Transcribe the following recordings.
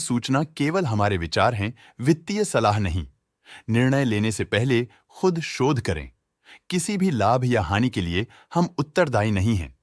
सूचना केवल हमारे विचार हैं, वित्तीय सलाह नहीं। निर्णय लेने से पहले खुद शोध करें। किसी भी लाभ या हानि के लिए हम उत्तरदायी नहीं हैं।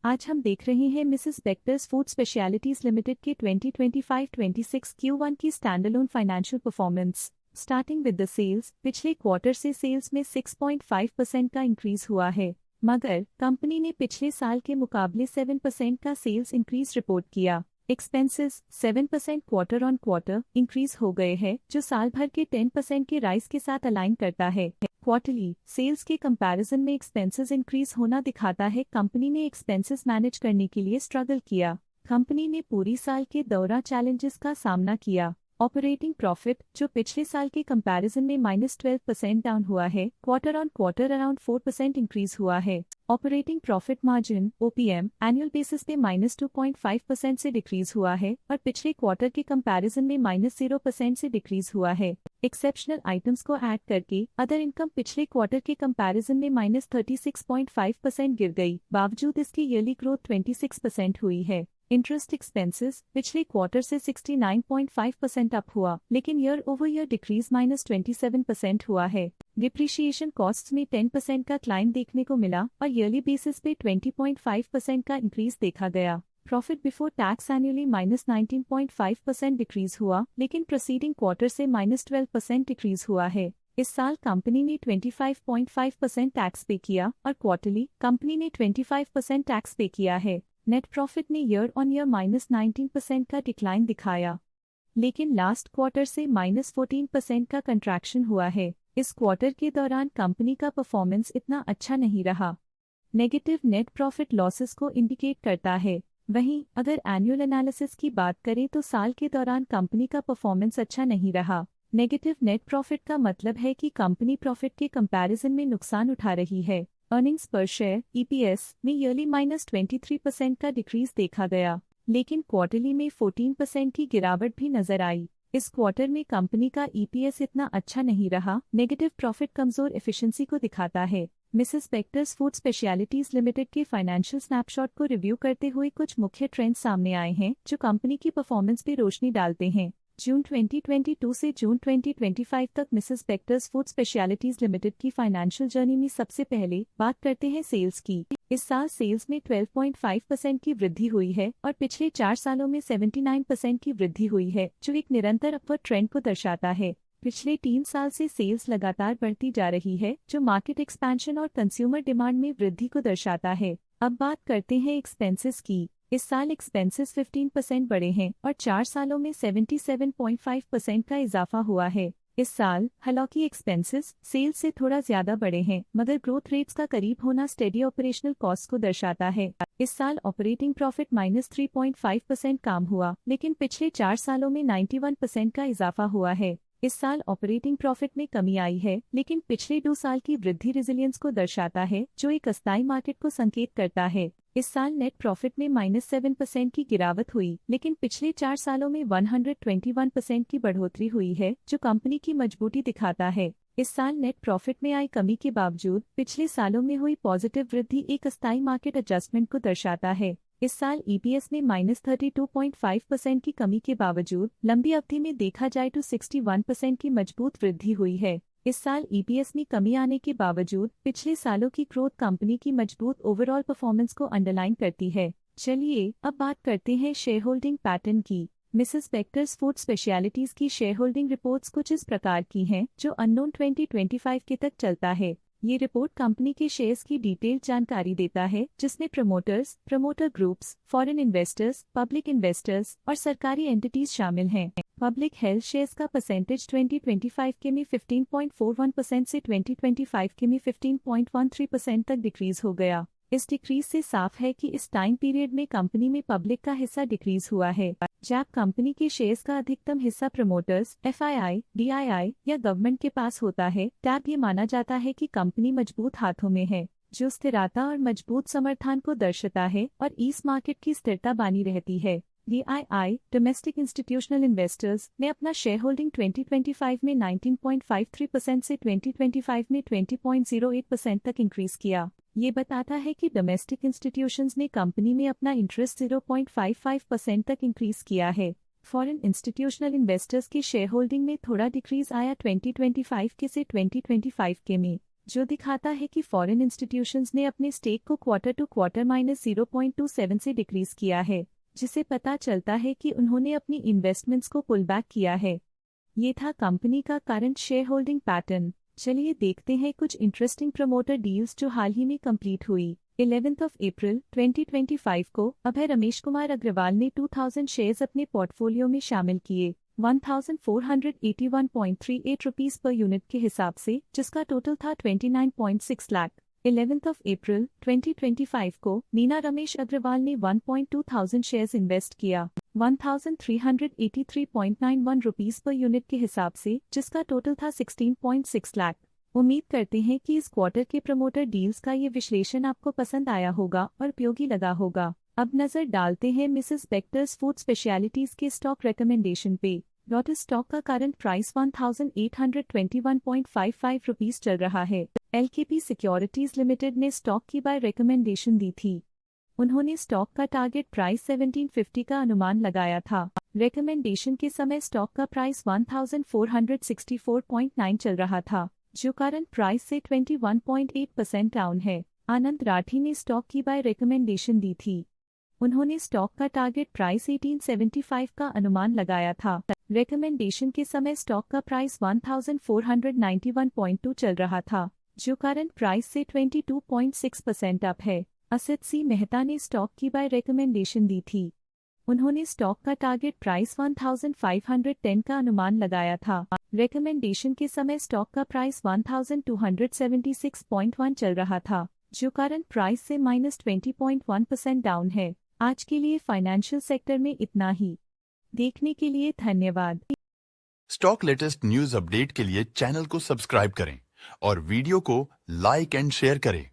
आज हम देख रहे हैं Mrs Bector's food specialities limited के 2025-26 Q1 की standalone financial performance. Starting with the sales, पिछले क्वार्टर से सेल्स में 6.5% का इंक्रीज हुआ है, मगर कंपनी ने पिछले साल के मुकाबले 7% का सेल्स इंक्रीज रिपोर्ट किया। Expenses 7% quarter on quarter increase हो गए हैं, जो साल भर के 10% के राइज के साथ अलाइन करता है। क्वार्टरली सेल्स के कंपैरिजन में एक्सपेंसेस इंक्रीज होना दिखाता है कंपनी ने एक्सपेंसेस मैनेज करने के लिए स्ट्रगल किया। कंपनी ने पूरी साल के दौरान चैलेंजेस का सामना किया। ऑपरेटिंग प्रॉफिट, जो पिछले साल के कंपैरिजन में -12% डाउन हुआ है, quarter on quarter around 4% increase हुआ है। Operating profit margin (OPM) annual basis पे -2.5% से डिक्रीज हुआ है और पिछले क्वार्टर के कंपैरिजन में -0% से डिक्रीज हुआ है। एक्सेप्शनल आइटम्स को ऐड करके अदर इनकम पिछले क्वार्टर के कंपैरिजन में -36.5% गिर गई, बावजूद इसकी ईयरली ग्रोथ 26% हुई है। इंटरेस्ट एक्सपेंसेस पिछले क्वार्टर से 69.5% अप हुआ, लेकिन ईयर ओवर ईयर डिक्रीज -27% हुआ है। डिप्रिशिएशन कॉस्ट्स में 10% का क्लाइम देखने को मिला और ईयरली बेसिस पे 20.5% का इंक्रीज देखा गया। Profit before tax annually -19.5% decrease हुआ, लेकिन प्रोसीडिंग क्वार्टर से -12% डिक्रीज हुआ है। इस साल कंपनी ने 25.5% टैक्स पे किया और क्वार्टरली कंपनी ने 25% टैक्स पे किया है। नेट प्रॉफिट ने ईयर ऑन ईयर -19% का डिक्लाइन दिखाया, लेकिन लास्ट क्वार्टर से -14% का कंट्रैक्शन हुआ है। इस क्वार्टर के दौरान कंपनी का परफॉर्मेंस इतना अच्छा नहीं रहा। नेगेटिव नेट प्रॉफिट लॉसेस को इंडिकेट करता है। वहीं अगर एनुअल एनालिसिस की बात करें तो साल के दौरान कंपनी का परफॉर्मेंस अच्छा नहीं रहा। नेगेटिव नेट प्रॉफिट का मतलब है कि कंपनी प्रॉफिट के कंपैरिजन में नुकसान उठा रही है। अर्निंग्स पर शेयर (EPS) में ईयरली -23% का डिक्रीज देखा गया, लेकिन क्वार्टरली में 14% की गिरावट भी नजर आई। इस क्वार्टर में कंपनी का EPS इतना अच्छा नहीं रहा। नेगेटिव प्रॉफिट कमजोर एफिशिएंसी को दिखाता है। Mrs Bector's food specialities limited के फाइनेंशियल स्नैपशॉट को रिव्यू करते हुए कुछ मुख्य ट्रेंड्स सामने आए हैं जो कंपनी की परफॉर्मेंस पे रोशनी डालते हैं। जून 2022 से जून 2025 तक Mrs Bector's food specialities limited की फाइनेंशियल जर्नी में सबसे पहले बात करते हैं सेल्स की। इस साल सेल्स में 12.5% की वृद्धि हुई है और पिछले 4 सालों में 79% की वृद्धि हुई है, जो एक निरंतर अपवर्ड ट्रेंड को दर्शाता है। पिछले 3 साल से सेल्स लगातार बढ़ती जा रही है, जो मार्केट एक्सपेंशन और कंज्यूमर डिमांड में वृद्धि को दर्शाता है। अब बात करते हैं एक्सपेंसेस की। इस साल एक्सपेंसेस 15% बढ़े हैं और 4 सालों में 77.5% का इजाफा हुआ है। इस साल हालांकि एक्सपेंसेस सेल्स से थोड़ा ज्यादा बढ़े हैं, मगर ग्रोथ रेट्स का करीब होना स्टेडी ऑपरेशनल कॉस्ट को दर्शाता है। इस साल ऑपरेटिंग प्रॉफिट -3.5% कम हुआ, लेकिन पिछले 4 सालों में 91% का इजाफा हुआ है। इस साल ऑपरेटिंग प्रॉफिट में कमी आई है, लेकिन पिछले 2 साल की वृद्धि रेजिलियंस को दर्शाता है, जो एक अस्थायी मार्केट को संकेत करता है। इस साल नेट प्रॉफिट में -7% की गिरावट हुई, लेकिन पिछले 4 सालों में 121% की बढ़ोतरी हुई है, जो कंपनी की मजबूती दिखाता है। इस साल नेट प्रॉफिट में आई कमी के बावजूद पिछले सालों में हुई पॉजिटिव वृद्धि एक अस्थायी मार्केट एडजस्टमेंट को दर्शाता है। इस साल EPS में -32.5% की कमी के बावजूद लंबी अवधि में देखा जाए तो 61% की मजबूत वृद्धि हुई है। इस साल EPS में कमी आने के बावजूद पिछले सालों की ग्रोथ कंपनी की मजबूत ओवरऑल परफॉर्मेंस को अंडरलाइन करती है। चलिए अब बात करते हैं शेयर होल्डिंग पैटर्न की। मिसेस बेक्टर्स फूड स्पेशलिटीज की शेयर होल्डिंग रिपोर्ट्स कुछ इस प्रकार की हैं, जो अननोन 2025 के तक चलता है। ये रिपोर्ट कंपनी के शेयर्स की डिटेल्ड जानकारी देता है, जिसमें promoters, promoter groups, foreign investors, public investors और सरकारी एंटिटीज शामिल हैं। पब्लिक हेल्थ शेयर्स का परसेंटेज 2025 के में 15.41% से 2025 के में 15.13% तक डिक्रीज हो गया। इस डिक्रीज से साफ है कि इस टाइम पीरियड में कंपनी में पब्लिक का हिस्सा डिक्रीज हुआ है। जब कंपनी के शेयर्स का अधिकतम हिस्सा प्रमोटर्स, FII, DII या गवर्नमेंट के पास होता है, तब ये माना जाता है कि कंपनी मजबूत हाथों में है, जो स्थिरता और मजबूत समर्थन को दर्शाता है और इस मार्केट की स्थिरता बनी रहती है। DII डोमेस्टिक इंस्टीट्यूशनल इन्वेस्टर्स ने अपना शेयर होल्डिंग 2025 में 19.53% से 2025 में 20.08% तक इंक्रीज किया। ये बताता है कि डोमेस्टिक इंस्टीट्यूशंस ने कंपनी में अपना इंटरेस्ट 0.55% तक इंक्रीज किया है। फॉरेन इंस्टीट्यूशनल इन्वेस्टर्स की शेयर होल्डिंग में थोड़ा डिक्रीज आया 2025 के से 2025 के में, जो दिखाता है कि फॉरेन इंस्टीट्यूशंस ने अपने स्टेक को क्वार्टर टू क्वार्टर -0.27 से डिक्रीज किया है, जिसे पता चलता है कि उन्होंने अपनी इन्वेस्टमेंट्स को पुल बैक किया है। ये था कंपनी का करंट शेयर होल्डिंग पैटर्न। चलिए देखते हैं कुछ इंटरेस्टिंग प्रमोटर डील्स जो हाल ही में कंप्लीट हुई। 11 अप्रैल 2025 को अभय रमेश कुमार अग्रवाल ने 2000 शेयर्स अपने पोर्टफोलियो में शामिल किए 1481.38 रुपीस पर यूनिट के हिसाब से, जिसका टोटल था 29.6 लाख। 11 अप्रैल 2025 को नीना रमेश अग्रवाल ने 1.2000 शेयर्स इन्वेस्ट किया 1383.91 रुपीस पर यूनिट के हिसाब से, जिसका टोटल था 16.6 लाख। उम्मीद करते हैं कि इस क्वार्टर के प्रमोटर डील्स का ये विश्लेषण आपको पसंद आया होगा और उपयोगी लगा होगा। अब नजर डालते हैं मिसेस बेक्टर्स फूड स्पेशलिटीज के स्टॉक रिकमेंडेशन पे। लोटस स्टॉक का करंट प्राइस 1821.55 रुपीस चल रहा है। एलकेपी सिक्योरिटीज लिमिटेड ने स्टॉक की बाय रिकमेंडेशन दी थी। उन्होंने स्टॉक का टारगेट प्राइस 1750 का अनुमान लगाया था। रिकमेंडेशन के समय स्टॉक का प्राइस 1464.9 चल रहा था, जो करंट प्राइस से 21.8% डाउन है। आनंद राठी ने स्टॉक की बाय रिकमेंडेशन दी थी। उन्होंने स्टॉक का टारगेट प्राइस 1875 का अनुमान लगाया था। रिकमेंडेशन के समय स्टॉक का प्राइस 1491.2 चल रहा था, जो करंट प्राइस से 22.6% अप है। असित सी मेहता ने स्टॉक की बाय रिकमेंडेशन दी थी। उन्होंने स्टॉक का टारगेट प्राइस 1510 का अनुमान लगाया था। रिकमेंडेशन के समय स्टॉक का प्राइस 1276.1 चल रहा था, जो करंट प्राइस से -20.1% डाउन है। आज के लिए फाइनेंशियल सेक्टर में इतना ही। देखने के लिए धन्यवाद। स्टॉक लेटेस्ट न्यूज अपडेट के लिए चैनल को सब्सक्राइब करें और वीडियो को लाइक एंड शेयर करें।